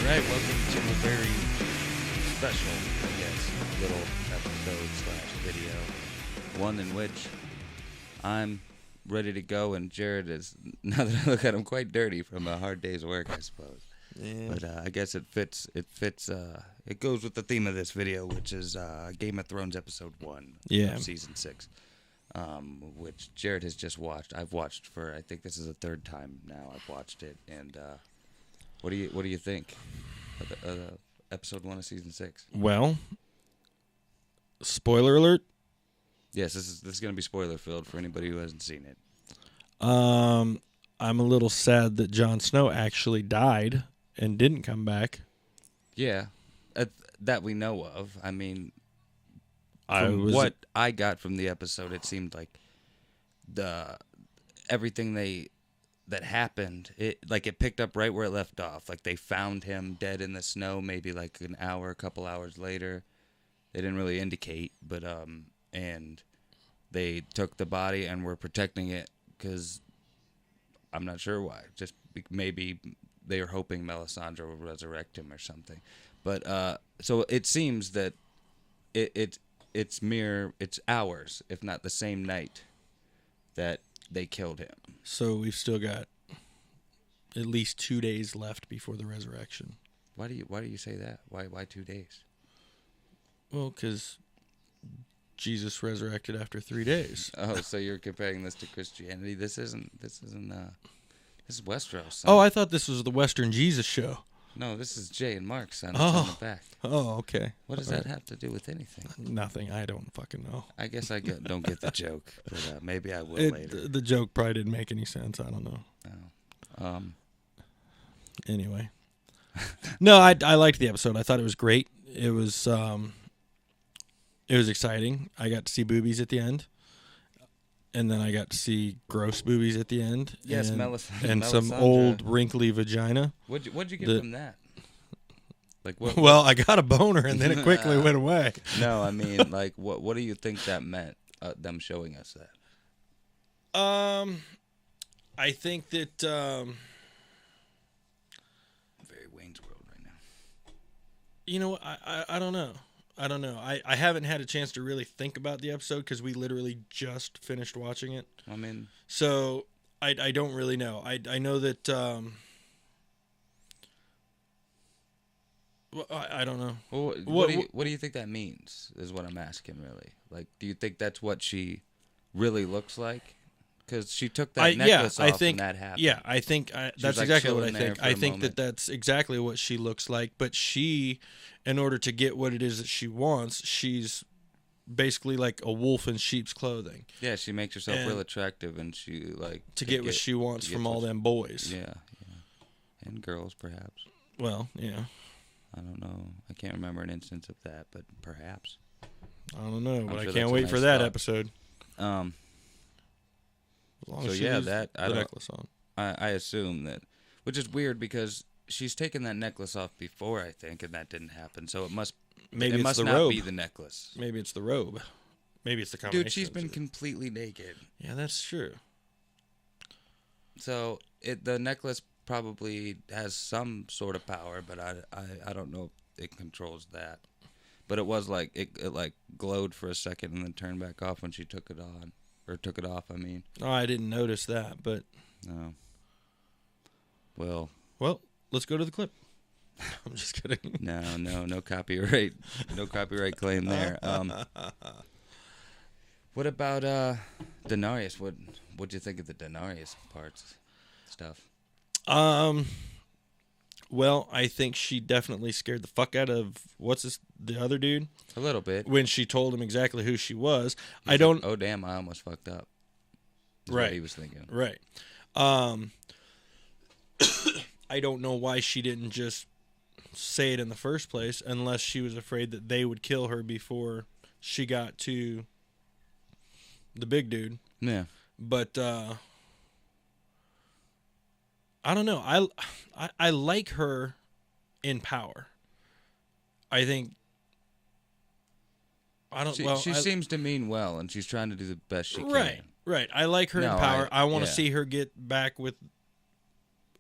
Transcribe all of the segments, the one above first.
right, welcome to a very special, I guess, little episode / video. One in which I'm ready to go, and Jared is, now that I look at him, quite dirty from a hard day's work, I suppose. Yeah. But I guess it goes with the theme of this video, which is Game of Thrones Episode 1 of Season 6, which Jared has just watched. I've watched for, I think this is the third time now I've watched it, and what do you think of Episode 1 of Season 6? Well, spoiler alert. Yes, this is going to be spoiler-filled for anybody who hasn't seen it. I'm a little sad that Jon Snow actually died and didn't come back. Yeah, that we know of. I mean, what I got from the episode, it seemed like everything that happened, it picked up right where it left off. Like, they found him dead in the snow, maybe like a couple hours later. They didn't really indicate, but and they took the body and were protecting it because I'm not sure why. Just maybe they were hoping Melisandre would resurrect him or something. But so it seems that it's hours, if not the same night, that they killed him. So we've still got at least 2 days left before the resurrection. Why do you say that? Why 2 days? Well, because Jesus resurrected after 3 days. Oh, so you're comparing this to Christianity? This isn't. This is Westeros. Son. Oh, I thought this was the Western Jesus show. No, this is Jay and Mark, son. It's on the back. Oh, okay. What does that have to do with anything? Nothing. I don't fucking know. I guess I don't get the joke, but maybe I will later. The joke probably didn't make any sense. I don't know. Oh. Anyway. No, I liked the episode. I thought it was great. It was exciting. I got to see boobies at the end. And then I got to see gross boobies at the end. Yes, and Melisandre. some old wrinkly vagina. What'd you get from that? Like what? Well, I got a boner and then it quickly went away. No, I mean, like, what do you think that meant? Them showing us that? I think that very Wayne's World right now. You know, I don't know. I haven't had a chance to really think about the episode because we literally just finished watching it. I mean, so I don't really know. I know that. Well, I don't know. Well, what do you think that means? Is what I'm asking, really. Like, do you think that's what she really looks like? Because she took that necklace off and that happened. Yeah, I think that's exactly what I think. I think that that's exactly what she looks like. But she, in order to get what it is that she wants, she's basically like a wolf in sheep's clothing. Yeah, she makes herself real attractive, and she like to get what she wants from all them boys. Yeah, and girls perhaps. Well, yeah. I don't know. I can't remember an instance of that, but perhaps. I don't know, but I can't wait for that episode. So the necklace on. I assume that, which is weird because she's taken that necklace off before, I think, and that didn't happen. So it must not robe. be the necklace. Maybe it's the robe. Maybe it's the combination. Dude, she's been completely naked. Yeah, that's true. So the necklace probably has some sort of power, but I don't know if it controls that. But it was like it like glowed for a second and then turned back off when she took it on. Or took it off, I mean. Oh, I didn't notice that, but... No. Well, let's go to the clip. I'm just kidding. No copyright. No copyright claim there. What about Daenerys? What'd you think of the Daenerys stuff? Well, I think she definitely scared the fuck out of the other dude. A little bit. When she told him exactly who she was. Oh damn, I almost fucked up. Right. What he was thinking. Right. I don't know why she didn't just say it in the first place unless she was afraid that they would kill her before she got to the big dude. Yeah. But I don't know. I like her in power. I think. She seems to mean well, and she's trying to do the best she can. Right. I like her in power. I want to see her get back with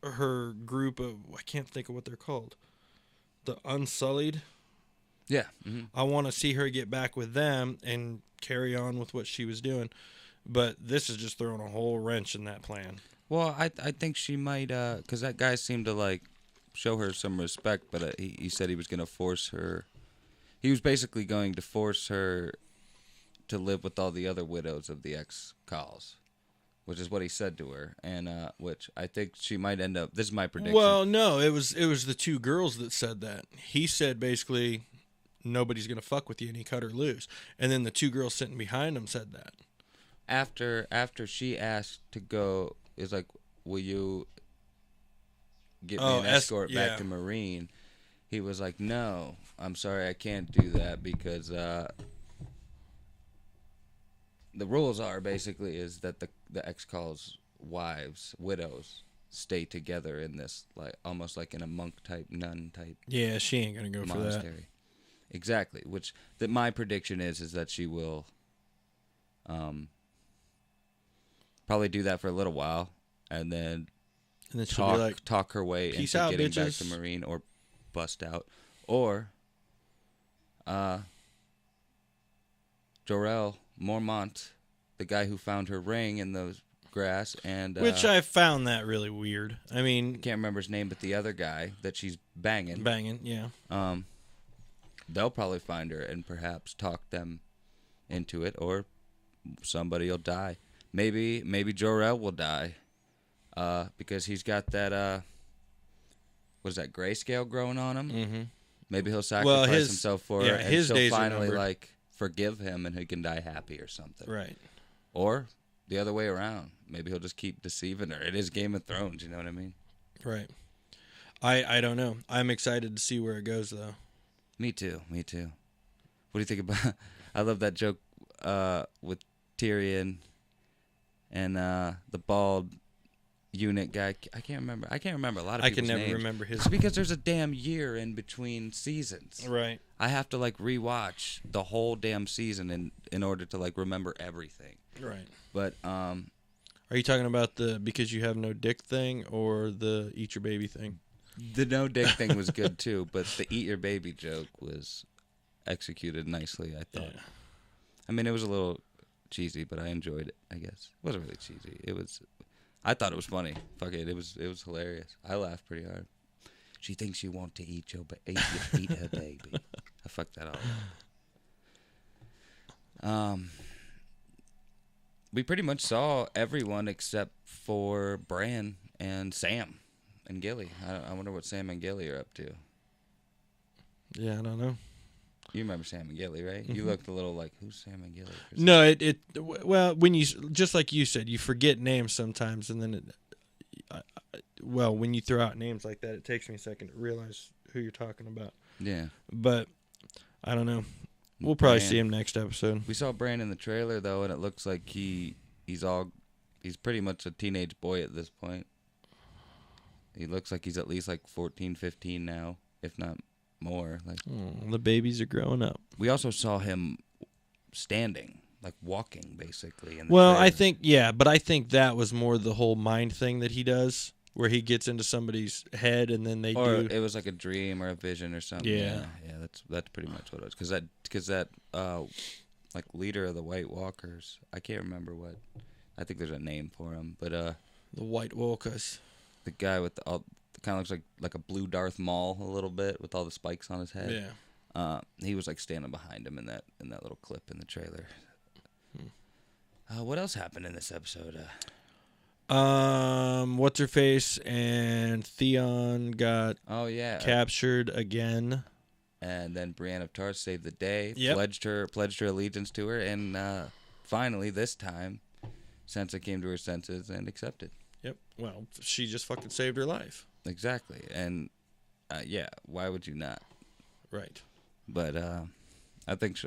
her group of. I can't think of what they're called. the Unsullied. Yeah. Mm-hmm. I want to see her get back with them and carry on with what she was doing. But this is just throwing a whole wrench in that plan. Well, I think she might, because that guy seemed to, like, show her some respect, but he said he was going to force her. He was basically going to force her to live with all the other widows of the ex-Cals, which is what he said to her, and which I think she might end up. This is my prediction. Well, no, it was the two girls that said that. He said basically nobody's gonna fuck with you, and he cut her loose. And then the two girls sitting behind him said that. After she asked to go, is like, will you get me an escort back to Marine? He was like, no, I'm sorry, I can't do that because the rules are basically is that the ex-Cals widows stay together in this, like, almost like in a monk type, nun type. Yeah, she ain't gonna go monastery. For that. Exactly. Which that my prediction is that she will, probably do that for a little while, and then talk her way into getting back to Marine, or bust out, or Jor-El Mormont, the guy who found her ring in the grass, and which I found that really weird. I mean, can't remember his name, but the other guy that she's banging, yeah. They'll probably find her and perhaps talk them into it, or somebody will die. Maybe Jor-El will die, because he's got that what is that, grayscale growing on him? Mm-hmm. Maybe he'll sacrifice himself for her, and she'll finally like forgive him, and he can die happy or something. Right. Or the other way around. Maybe he'll just keep deceiving her. It is Game of Thrones, you know what I mean? Right. I don't know. I'm excited to see where it goes, though. Me too. What do you think about? I love that joke with Tyrion and the bald eunuch guy. I can't remember a lot of people's names. I can never remember his. It's because there's a damn year in between seasons. Right. I have to like rewatch the whole damn season in order to like remember everything. Right. But are you talking about the because you have no dick thing or the eat your baby thing? The no dick thing was good too, but the eat your baby joke was executed nicely, I thought. Yeah. I mean, it was a little cheesy, but I enjoyed it, I guess. It wasn't really cheesy. I thought it was funny. Fuck it, it was hilarious. I laughed pretty hard. She thinks you want to eat her baby. I fucked that all up. We pretty much saw everyone except for Bran and Sam and Gilly. I wonder what Sam and Gilly are up to. Yeah, I don't know. You remember Sam and Gilly, right? Mm-hmm. You looked a little like, who's Sam and Gilly? No, well, when you, just like you said, you forget names sometimes, and then when you throw out names like that, it takes me a second to realize who you're talking about. Yeah. But I don't know. We'll probably see him next episode. We saw Bran in the trailer though, and it looks like he's pretty much a teenage boy at this point. He looks like he's at least like 14, 15 now, if not more. Like the babies are growing up. We also saw him standing, like walking, basically. Well, trailer. I think that was more the whole mind thing that he does, where he gets into somebody's head and then it was like a dream or a vision or something. Yeah. That's pretty much what it was. Because that like leader of the White Walkers, I can't remember what. I think there's a name for him, but the White Walkers. The guy with kind of looks like a blue Darth Maul a little bit with all the spikes on his head. Yeah. He was like standing behind him in that little clip in the trailer. What else happened in this episode? What's her face and Theon got captured again. And then Brienne of Tarth saved the day. Yep. Pledged her allegiance to her, and finally this time Sansa came to her senses and accepted. Yep. Well, she just fucking saved her life. Exactly. And why would you not? Right. But I think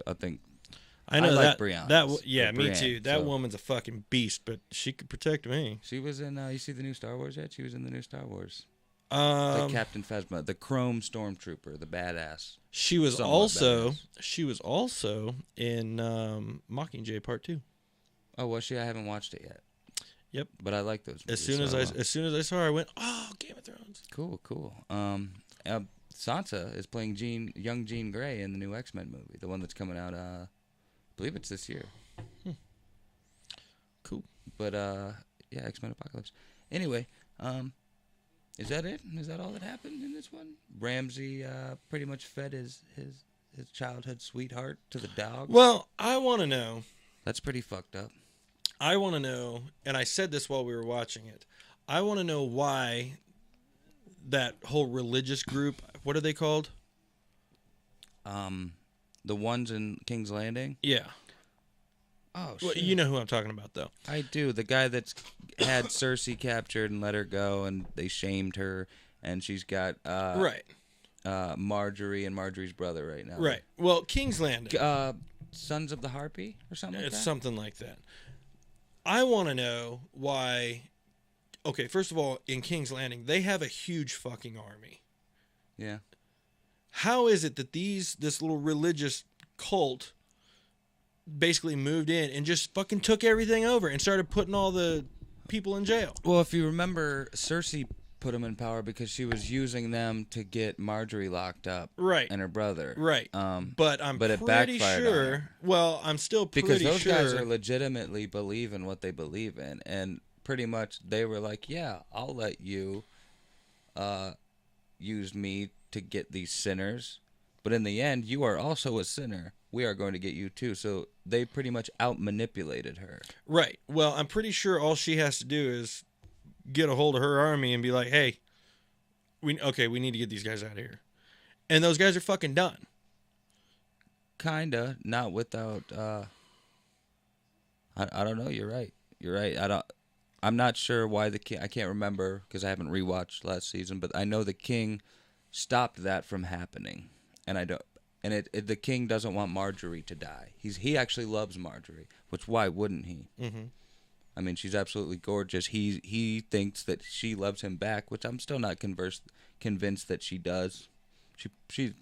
I know like Brienne. Me Brienne, too. That woman's a fucking beast, but she could protect me. She was in. You see the new Star Wars yet? She was in the new Star Wars. Like Captain Phasma, the Chrome Stormtrooper, the badass. She was also in Mockingjay Part 2. Oh, was she? I haven't watched it yet. Yep. But I like those movies. As soon as I saw her, I went, "Oh, Game of Thrones." Cool. Sansa is playing young Jean Grey in the new X-Men movie, the one that's coming out. I believe it's this year. Cool. But yeah, X-Men Apocalypse. Anyway, is that it? Is that all that happened in this one? Ramsay pretty much fed his childhood sweetheart to the dog. Well, I want to know. That's pretty fucked up. I want to know, and I said this while we were watching it. I want to know why that whole religious group, what are they called? The ones in King's Landing? Yeah. Oh, shit. Well, you know who I'm talking about, though. I do. The guy that's had Cersei captured and let her go, and they shamed her, and she's got right. Marjorie and Marjorie's brother right now. Right. Well, King's Landing. Sons of the Harpy or something like that? It's something like that. I want to know why... Okay, first of all, in King's Landing, they have a huge fucking army. Yeah. How is it that this little religious cult basically moved in and just fucking took everything over and started putting all the people in jail? Well, if you remember, Cersei put them in power because she was using them to get Marjorie locked up. Right. And her brother. Right. But it pretty sure... Well, I'm still pretty sure... Because those guys are legitimately believe in what they believe in. And pretty much they were like, yeah, I'll let you use me to get these sinners. But in the end, you are also a sinner. We are going to get you too. So they pretty much out-manipulated her. Right. Well, I'm pretty sure all she has to do is get a hold of her army and be like, hey, we need to get these guys out of here. And those guys are fucking done. Kinda. Not without... I don't know. You're right. I'm not sure why the king... I can't remember because I haven't rewatched last season, but I know the king stopped that from happening. And I don't... And the king doesn't want Marjorie to die. He actually loves Marjorie, which why wouldn't he? Mm-hmm. I mean, she's absolutely gorgeous. He thinks that she loves him back, which I'm still not convinced that she does. She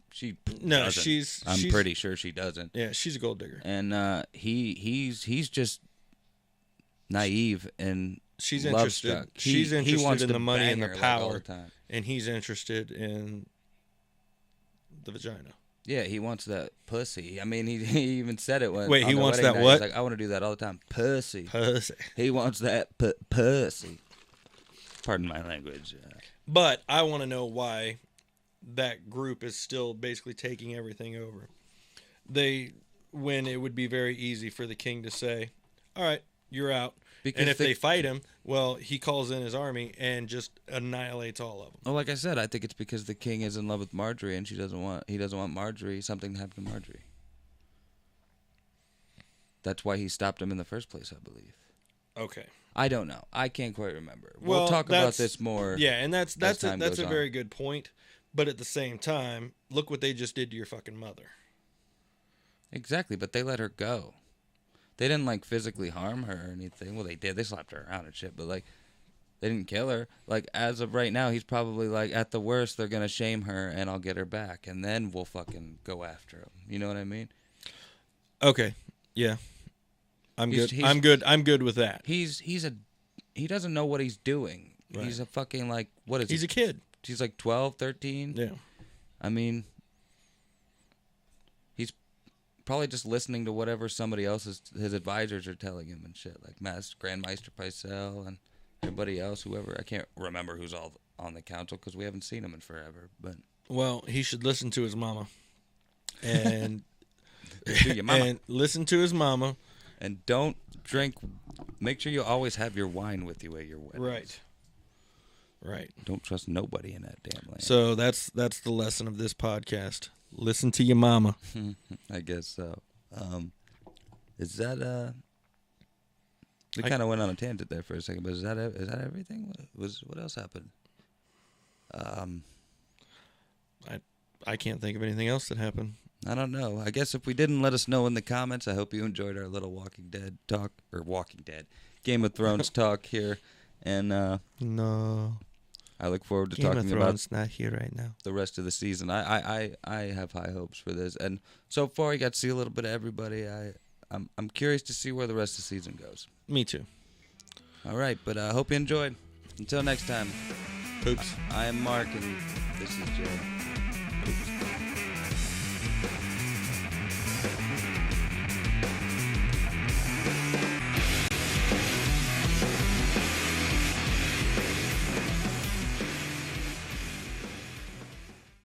no, doesn't. I'm pretty sure she doesn't. Yeah, she's a gold digger. And he's just naive and she's love interested. struck. She's interested wants in the money and the power, all the time. And he's interested in the vagina. Yeah, he wants that pussy. I mean, he even said it when. Wait, he wants that night. what? He's like, I want to do that all the time. Pussy. Pussy. He wants that pussy. Pardon my language. But I want to know why that group is still basically taking everything over. When it would be very easy for the king to say, all right, you're out. And if they fight him, well, he calls in his army and just annihilates all of them. Well, like I said, I think it's because the king is in love with Marjorie, and he doesn't want Marjorie something to happen to Marjorie. That's why he stopped him in the first place, I believe. Okay. I don't know. I can't quite remember. We'll talk about this more. Yeah, and that's a very good point. But at the same time, look what they just did to your fucking mother. Exactly, but they let her go. They didn't, like, physically harm her or anything. Well, they did. They slapped her around and shit, but, like, they didn't kill her. Like, as of right now, he's probably, like, at the worst, they're going to shame her, and I'll get her back, and then we'll fucking go after him. You know what I mean? Okay. Yeah. I'm good. I'm good with that. He doesn't know what he's doing. Right. He's a fucking, like, what is he? He's a kid. He's, like, 12, 13? Yeah. I mean... probably just listening to whatever somebody else's his advisors are telling him and shit, like Grand Maester Pycelle and everybody else, whoever. I can't remember who's all on the council because we haven't seen him in forever. But well, he should listen to his mama, and mama. And listen to his mama, and don't drink. Make sure you always have your wine with you at your wedding. Right. Don't trust nobody in that damn land. So that's the lesson of this podcast. Listen to your mama. I guess so. Is that we kind of went on a tangent there for a second, but is that everything? What else happened? I can't think of anything else that happened. I don't know. I guess if we didn't, let us know in the comments. I hope you enjoyed our little Game of Thrones talk here, and no. I look forward to Game talking of Thrones about not here right now. The rest of the season. I have high hopes for this, and so far you got to see a little bit of everybody. I'm curious to see where the rest of the season goes. Me too. All right, but I hope you enjoyed. Until next time. Poops. I am Mark, and this is Jay. Peace.